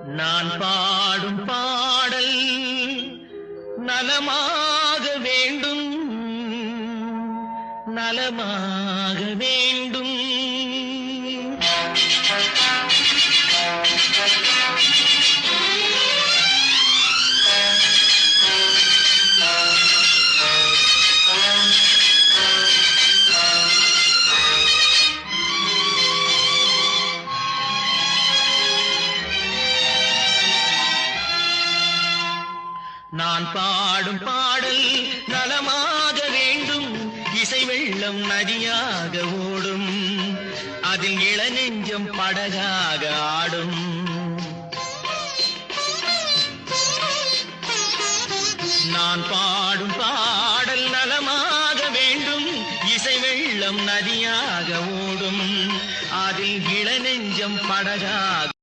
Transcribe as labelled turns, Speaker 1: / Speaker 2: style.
Speaker 1: நான் பாடும் பாடல் நலமாக வேண்டும், நலமாக வேண்டும். நான் பாடும் பாடல் நலமாக வேண்டும், இசை வெள்ளம் நதியாக ஓடும், அதில் இளநெஞ்சம் படகாக ஆடும். நான் பாடும் பாடல் நலமாக வேண்டும், இசை வெள்ளம் நதியாக ஓடும், அதில் இளநெஞ்சம் படகாக